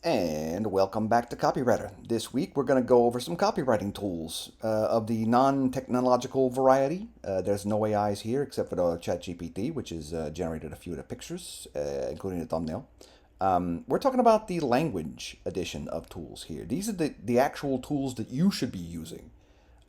And welcome back to Copywriter. This week we're going to go over some copywriting tools of the non-technological variety. There's no AIs here except for the ChatGPT, which has generated a few of the pictures, including the thumbnail. We're talking about the language edition of tools here. These are the actual tools that you should be using.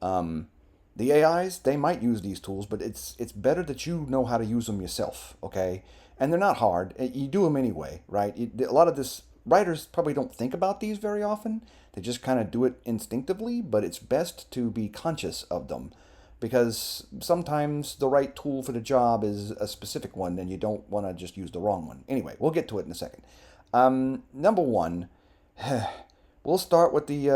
Um, the AIs, they might use these tools, but it's better that you know how to use them yourself, okay? And they're not hard. You do them anyway, right? A lot of this writers probably don't think about these very often. They just kind of do it instinctively, but it's best to be conscious of them because sometimes the right tool for the job is a specific one and you don't want to just use the wrong one. Anyway, we'll get to it in a second. Number one, we'll start with the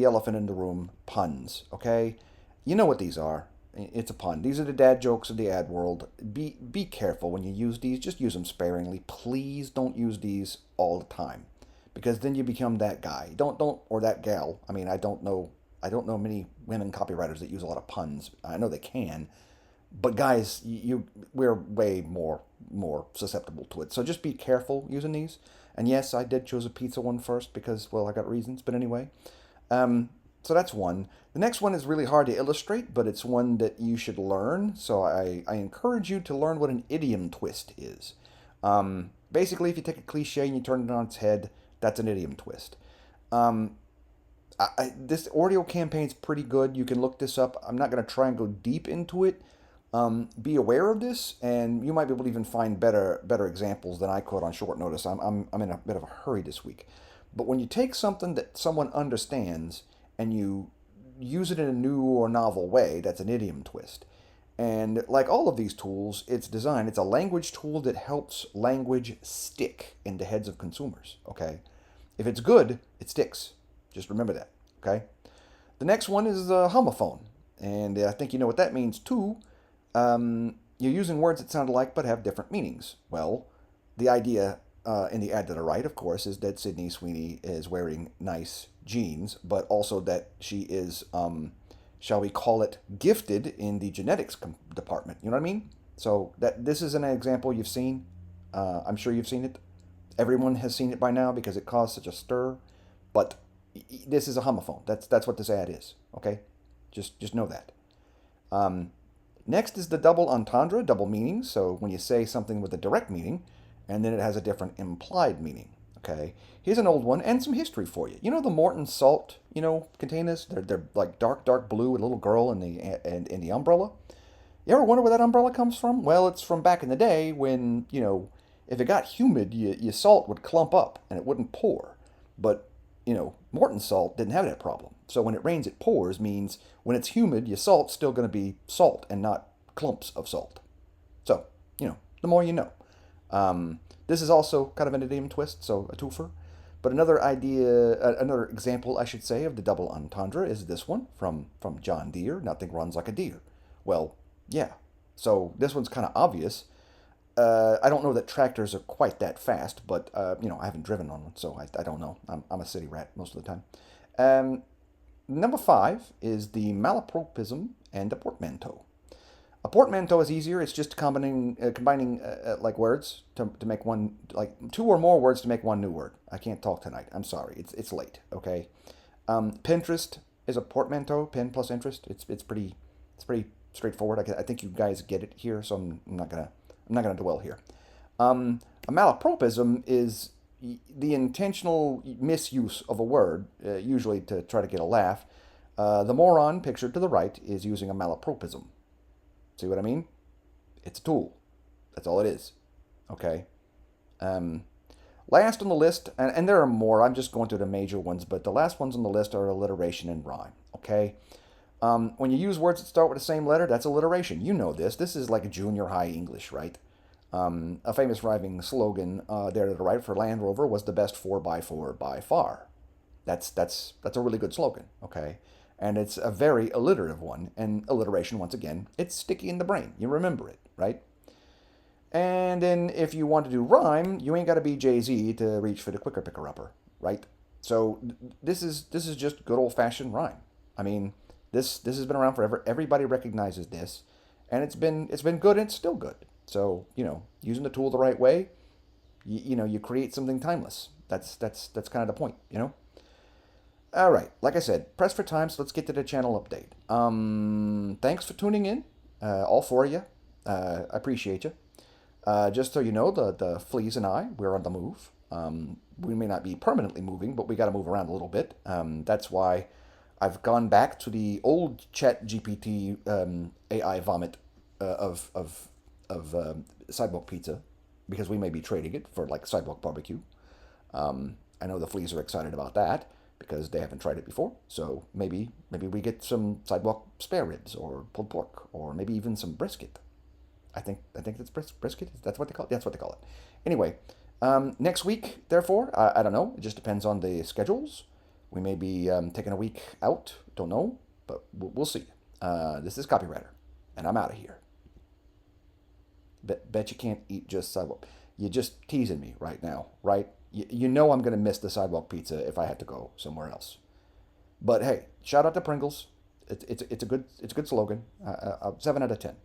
elephant in the room, puns. Okay, you know what these are. It's a pun. These are the dad jokes of the ad world. Be careful when you use these. Just use them sparingly. Please don't use these all the time, because then you become that guy. Don't or that gal. I mean, I don't know many women copywriters that use a lot of puns. I know they can, but guys, we're way more susceptible to it. So just be careful using these. And yes, I did choose a pizza one first because, well, I got reasons. But anyway, um, so that's one. The next one is really hard to illustrate, but it's one that you should learn. So I encourage you to learn what an idiom twist is. Basically, if you take a cliche and you turn it on its head, that's an idiom twist. Um, this audio campaign is pretty good. You can look this up. I'm not going to try and go deep into it. Be aware of this, and you might be able to even find better examples than I could on short notice. I'm in a bit of a hurry this week. But when you take something that someone understands and you use it in a new or novel way, that's an idiom twist. And like all of these tools, it's a language tool that helps language stick in the heads of consumers. Okay, if it's good, it sticks. Just remember that. Okay. The next one is homophone, and I think you know what that means too. You're using words that sound alike but have different meanings. Well, the idea in the ad that I write, of course, is that Sydney Sweeney is wearing nice jeans, but also that she is, shall we call it, gifted in the genetics department. You know what I mean? So that this is an example you've seen. I'm sure you've seen it. Everyone has seen it by now because it caused such a stir. But this is a homophone. That's what this ad is. Okay, just know that. Um, Next is the double entendre, double meaning. So when you say something with a direct meaning, and then it has a different implied meaning. Okay, here's an old one and some history for you. You know the Morton salt, containers. They're like dark blue with a little girl in the umbrella. You ever wonder where that umbrella comes from? Well, it's from back in the day when if it got humid, your salt would clump up and it wouldn't pour. But Morton salt didn't have that problem. So when it rains, it pours means when it's humid, your salt's still going to be salt and not clumps of salt. So, the more you know. This is also kind of an idiom twist, so a twofer. But another example, I should say, of the double entendre is this one from John Deere. Nothing runs like a deer. Well, yeah. So this one's kind of obvious. I don't know that tractors are quite that fast, but I haven't driven on one, so I don't know. I'm a city rat most of the time. Um, Number five is the malapropism and the portmanteau. A portmanteau is easier. It's just combining like words to make one, like two or more words to make one new word. I can't talk tonight. I'm sorry. It's late. Okay. Pinterest is a portmanteau. Pin plus interest. It's pretty straightforward. I think you guys get it here, so I'm not gonna dwell here. A malapropism is the intentional misuse of a word, usually to try to get a laugh. The moron pictured to the right is using a malapropism. See what I mean? It's a tool. That's all it is. Okay. Um, Last on the list, and there are more. I'm just going through the major ones, but the last ones on the list are alliteration and rhyme. Okay. When you use words that start with the same letter, that's alliteration. You know this. This is like a junior high English, right? A famous rhyming slogan there to the right for Land Rover was the best 4x4 by far. That's a really good slogan, okay? And it's a very alliterative one. And alliteration, once again, it's sticky in the brain. You remember it, right? And then if you want to do rhyme, you ain't got to be Jay-Z to reach for the quicker picker upper, right? So this is just good old fashioned rhyme. I mean, this has been around forever. Everybody recognizes this, and it's been good and it's still good. So using the tool the right way, you create something timeless. That's kind of the point, you know. All right, like I said, press for time, so let's get to the channel update. Thanks for tuning in, all four of you. I appreciate you. Just so you know, the fleas and I, we're on the move. We may not be permanently moving, but we got to move around a little bit. That's why I've gone back to the old Chat GPT AI vomit of sidewalk pizza, because we may be trading it for like sidewalk barbecue. I know the fleas are excited about that because they haven't tried it before. So maybe we get some sidewalk spare ribs or pulled pork or maybe even some brisket. I think that's brisket. That's what they call it. That's what they call it. Anyway, next week, therefore, I don't know. It just depends on the schedules. We may be taking a week out. Don't know, but we'll see. This is Copywriter, and I'm out of here. Bet you can't eat just sidewalk. You're just teasing me right now, right? You know I'm gonna miss the sidewalk pizza if I had to go somewhere else. But hey, shout out to Pringles. It's a good slogan. 7 out of 10.